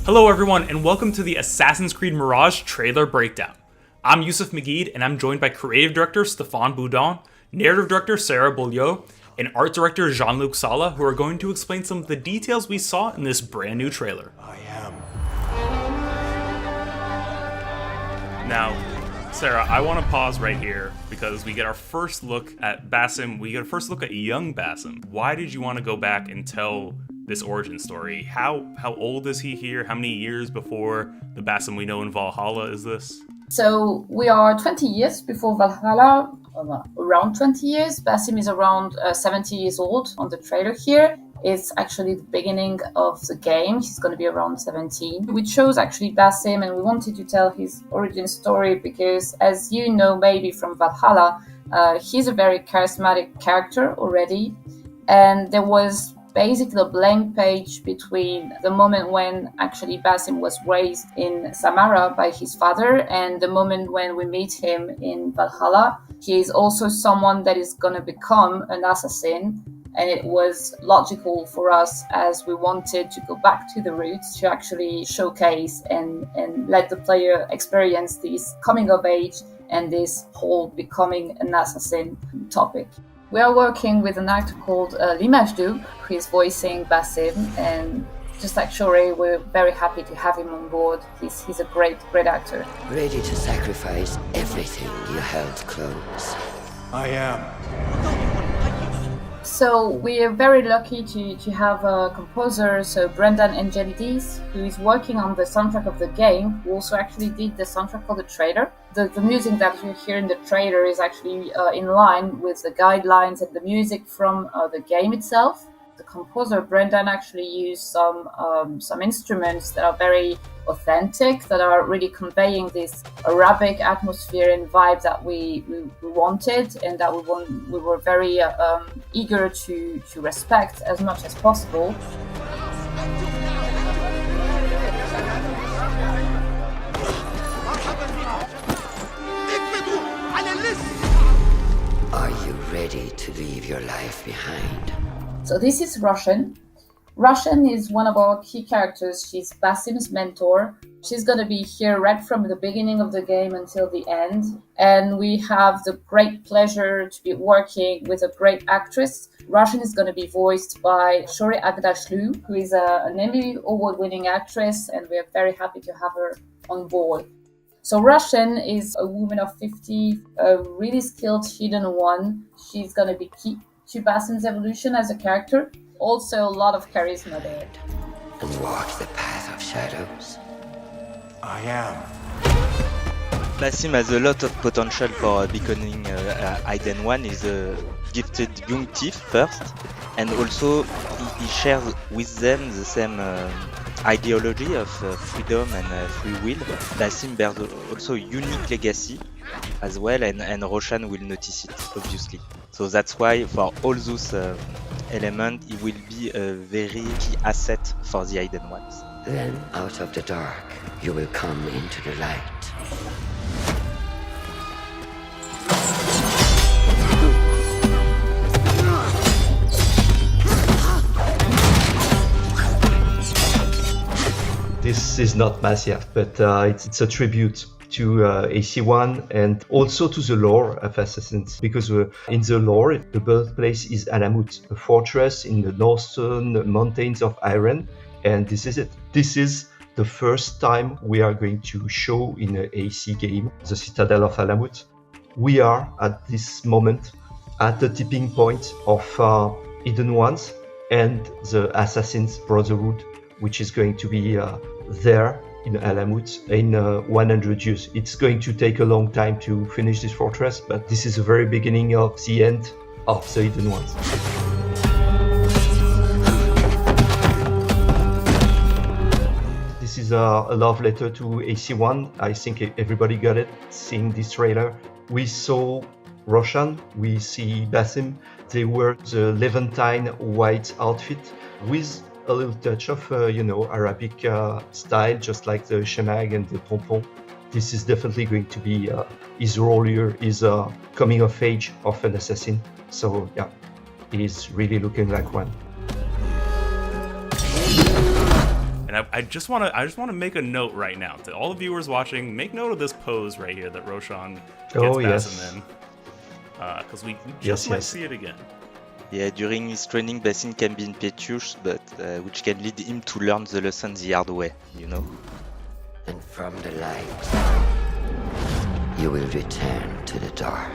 Hello everyone, and welcome to the Assassin's Creed Mirage trailer breakdown. I'm Yusuf Magid, and I'm joined by creative director Stéphane Boudon, narrative director Sarah Beaulieu, and art director Jean-Luc Sala, who are going to explain some of the details we saw in this brand new trailer. I am. Now, Sarah, I want to pause right here because we get our first look at Basim. We get a first look at young Basim. Why did you want to go back and tell this origin story? How old is he here? How many years before the Basim we know in Valhalla is this? So we are 20 years before Valhalla, around 20 years. Basim is around 70 years old on the trailer here. It's actually the beginning of the game. He's going to be around 17. We chose actually Basim, and we wanted to tell his origin story because, as you know maybe from Valhalla, he's a very charismatic character already. And there was basically a blank page between the moment when actually Basim was raised in Samara by his father and the moment when we meet him in Valhalla. He is also someone that is going to become an assassin, and it was logical for us as we wanted to go back to the roots to actually showcase and let the player experience this coming of age and this whole becoming an assassin topic. We are working with an actor called Mirage, who is voicing Basim, and just like Shore, we're very happy to have him on board. He's a great actor. Ready to sacrifice everything you held close. I am. So we are very lucky to have a composer, so Brendan Angelidis, who is working on the soundtrack of the game, who also actually did the soundtrack for the trailer. The music that you hear in the trailer is actually in line with the guidelines and the music from the game itself. The composer Brendan actually used some instruments that are very authentic, that are really conveying this Arabic atmosphere and vibe that we wanted, and that we were very eager to respect as much as possible. Are you ready to leave your life behind? So this is Russian. Russian is one of our key characters. She's Basim's mentor. She's going to be here right from the beginning of the game until the end. And we have the great pleasure to be working with a great actress. Russian is going to be voiced by Shore Agdashlu, who is an Emmy Award-winning actress, and we are very happy to have her on board. So Russian is a woman of 50, a really skilled hidden one. She's going to be key to Basim's evolution as a character. Also a lot of charisma there. And walk the path of shadows. I am. Basim has a lot of potential for becoming Aiden 1. He's a gifted young thief first, and also he shares with them the same ideology of freedom and free will. Basim bears also a unique legacy as well, and Roshan will notice it, obviously. So that's why for all those elements, he will be a very key asset for the Hidden Ones. Then out of the dark, you will come into the light. This is not massive, but it's a tribute to AC1 and also to the lore of Assassins, because in the lore, the birthplace is Alamut, a fortress in the northern mountains of Iran, and this is it. This is the first time we are going to show in an AC game the Citadel of Alamut. We are at this moment at the tipping point of Hidden Ones and the Assassin's Brotherhood, which is going to be there in Alamut in 100 years. It's going to take a long time to finish this fortress, but this is the very beginning of the end of the Hidden Ones. This is a love letter to AC1. I think everybody got it seeing this trailer. We saw Roshan, we see Basim. They wear the Levantine white outfit with a little touch of, Arabic style, just like the shemag and the pompon. This is definitely going to be his role here, is coming of age of an assassin. So yeah, he's really looking like one. And I just want to make a note right now to all the viewers watching. Make note of this pose right here that Roshan gets Oh, Basim yes. in, because we Yes, just might yes. see it again. Yeah, during his training, Basim can be impetuous, but which can lead him to learn the lesson the hard way, you know? And from the light, you will return to the dark.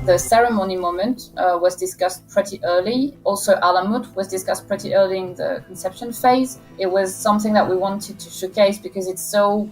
The ceremony moment was discussed pretty early. Also, Alamut was discussed pretty early in the conception phase. It was something that we wanted to showcase because it's so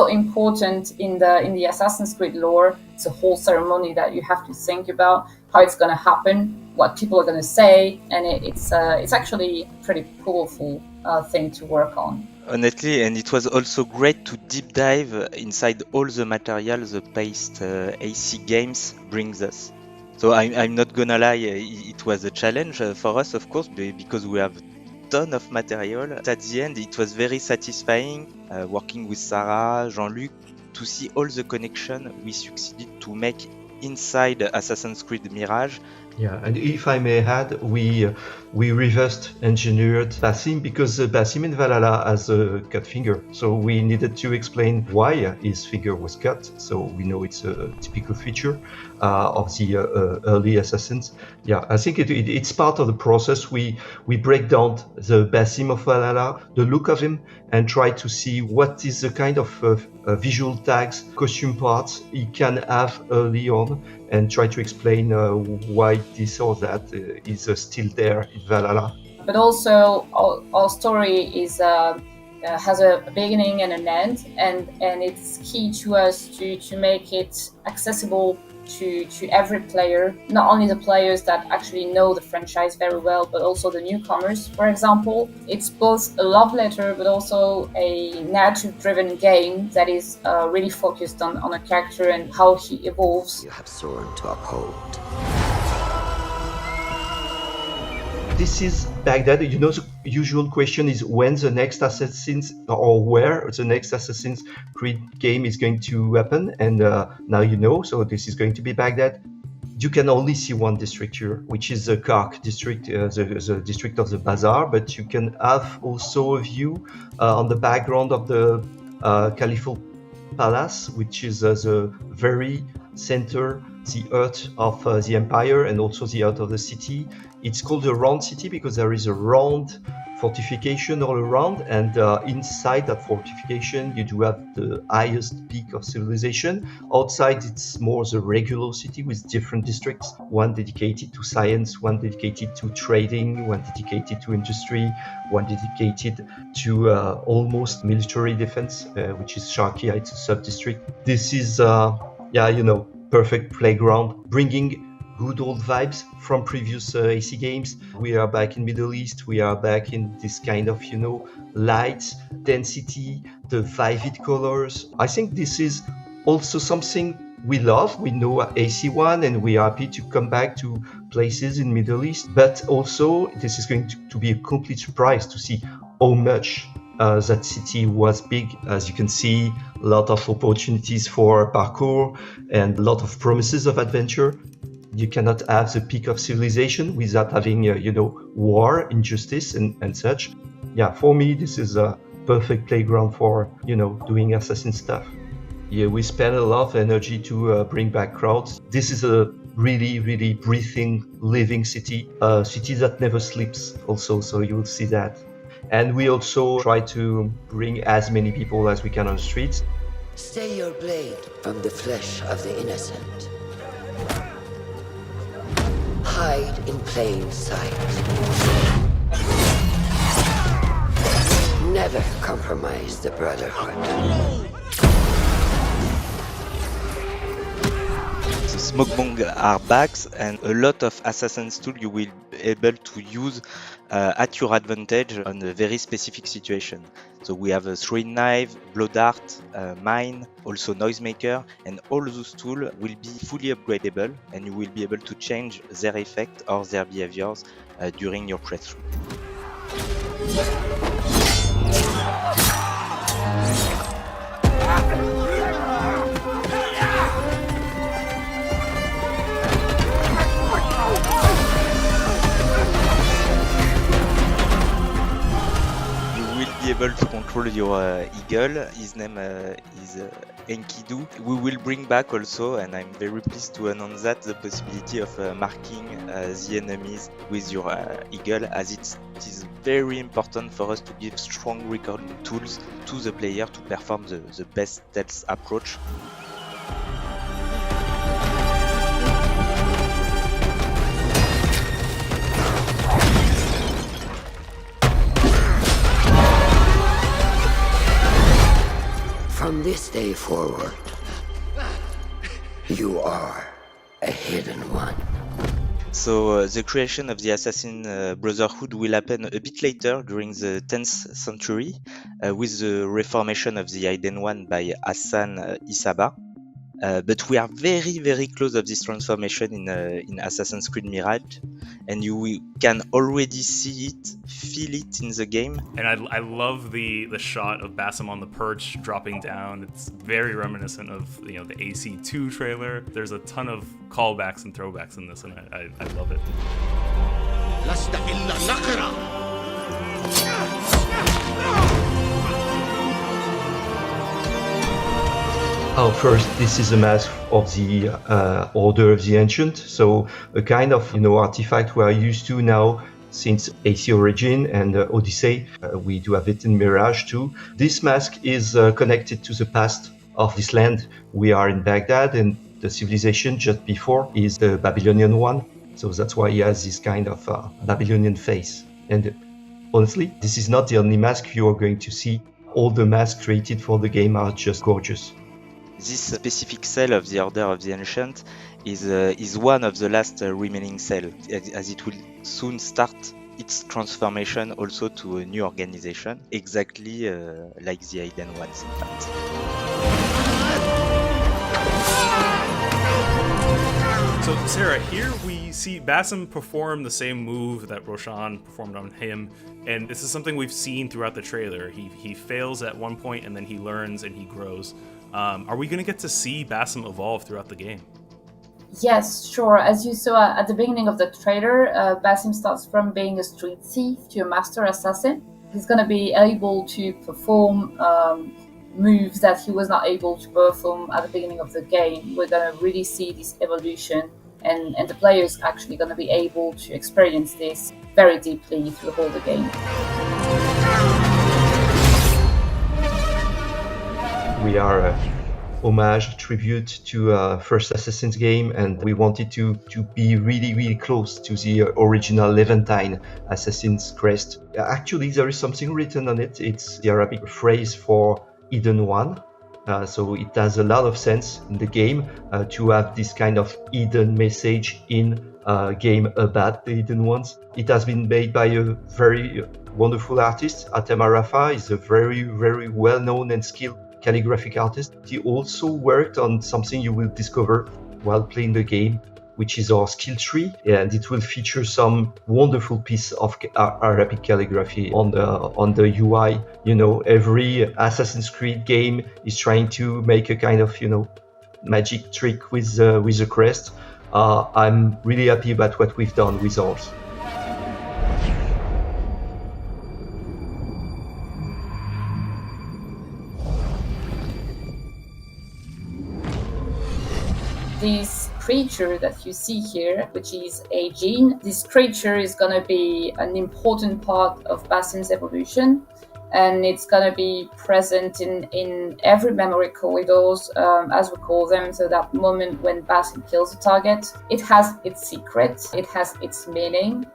important in the Assassin's Creed lore. It's a whole ceremony that you have to think about how it's going to happen, what people are going to say, and it's actually a pretty powerful thing to work on. Honestly, and it was also great to deep dive inside all the material the past AC games brings us. So I'm not gonna lie, it was a challenge for us, of course, because we have a ton of material. At the end, it was very satisfying working with Sarah, Jean-Luc, to see all the connection we succeeded to make inside Assassin's Creed Mirage. Yeah, and if I may add, we reversed engineered Basim because Basim in Valhalla has a cut finger, so we needed to explain why his finger was cut. So we know it's a typical feature of the early assassins. Yeah, I think it's part of the process. We break down the Basim of Valhalla, the look of him, and try to see what is the kind of visual tags, costume parts he can have early on, and try to explain why this or that is still there in Valhalla. But also, our story is has a beginning and an end, and it's key to us to make it accessible to every player, not only the players that actually know the franchise very well, but also the newcomers, for example. It's both a love letter, but also a narrative-driven game that is really focused on a character and how he evolves. You have sworn to uphold. This is Baghdad. You know, the usual question is when the next Assassin's or where the next Assassin's Creed game is going to happen. And now you know, so this is going to be Baghdad. You can only see one district here, which is the Kark district, the district of the Bazaar. But you can have also a view on the background of the Caliphal Palace, which is the very center, the heart of the empire and also the heart of the city. It's called a round city because there is a round fortification all around, and inside that fortification you do have the highest peak of civilization. Outside it's more the regular city with different districts, one dedicated to science, one dedicated to trading, one dedicated to industry, one dedicated to almost military defense, which is Sharkia. It's a sub-district. This is perfect playground, bringing good old vibes from previous AC games. We are back in Middle East. We are back in this kind of, light, density, the vivid colors. I think this is also something we love. We know AC1 and we are happy to come back to places in Middle East. But also this is going to be a complete surprise to see how much that city was big. As you can see, a lot of opportunities for parkour and a lot of promises of adventure. You cannot have the peak of civilization without having, war, injustice, and such. Yeah, for me, this is a perfect playground for, doing assassin stuff. Yeah, we spend a lot of energy to bring back crowds. This is a really, really breathing, living city, a city that never sleeps also, so you will see that. And we also try to bring as many people as we can on the streets. Stay your blade from the flesh of the innocent. Hide in plain sight. Never compromise the Brotherhood. The smoke bomb are back, and a lot of Assassin's tools you will be able to use at your advantage on a very specific situation. So we have a throwing knife, blow dart, mine, also noisemaker, and all those tools will be fully upgradable, and you will be able to change their effect or their behaviors during your playthrough. able to control your eagle. His name is Enkidu. We will bring back also, and I'm very pleased to announce that, the possibility of marking the enemies with your eagle, as it is very important for us to give strong recording tools to the player to perform the best stealth approach. From this day forward, you are a hidden one. So the creation of the Assassin Brotherhood will happen a bit later, during the 10th century, with the reformation of the Hidden One by Hassan Isaba. But we are very, very close of this transformation in Assassin's Creed Mirage, and you can already see it, feel it in the game. And I love the shot of Basim on the perch dropping down. It's very reminiscent of the AC2 trailer. There's a ton of callbacks and throwbacks in this, and I love it. First, this is a mask of the Order of the Ancient, so a kind of artifact we are used to now since AC Origin and Odyssey. We do have it in Mirage too. This mask is connected to the past of this land. We are in Baghdad, and the civilization just before is the Babylonian one, so that's why he has this kind of Babylonian face. And honestly, this is not the only mask you are going to see. All the masks created for the game are just gorgeous. This specific cell of the Order of the Ancient is one of the last remaining cells, as it will soon start its transformation also to a new organization, exactly like the Hidden Ones, in fact. So Sarah, here we see Basim perform the same move that Roshan performed on him, and this is something we've seen throughout the trailer. He fails at one point, and then he learns and he grows. Are we going to get to see Basim evolve throughout the game? Yes, sure. As you saw at the beginning of the trailer, Basim starts from being a street thief to a master assassin. He's going to be able to perform moves that he was not able to perform at the beginning of the game. We're going to really see this evolution, and the player is actually going to be able to experience this very deeply through the whole game. We are a homage, tribute to first Assassin's game, and we wanted to be really, really close to the original Levantine Assassin's crest. Actually, there is something written on it. It's the Arabic phrase for Hidden One. So it has a lot of sense in the game to have this kind of hidden message in a game about the Hidden Ones. It has been made by a very wonderful artist. Atem Arafa is a very, very well-known and skilled calligraphic artist. He also worked on something you will discover while playing the game, which is our skill tree, and it will feature some wonderful piece of Arabic calligraphy on the UI. Every Assassin's Creed game is trying to make a kind of magic trick with the crest. I'm really happy about what we've done with ours. This creature that you see here, which is a gene, this creature is going to be an important part of Basim's evolution, and it's going to be present in every memory corridors, as we call them. So that moment when Basim kills a target, it has its secret, it has its meaning,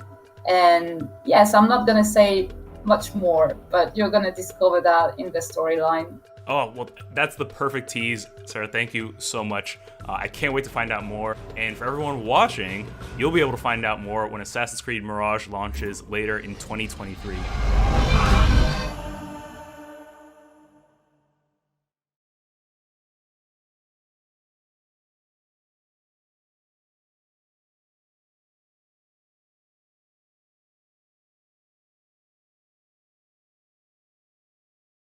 and yes, I'm not going to say much more, but you're going to discover that in the storyline. Oh, well, that's the perfect tease. Sarah, thank you so much. I can't wait to find out more. And for everyone watching, you'll be able to find out more when Assassin's Creed Mirage launches later in 2023.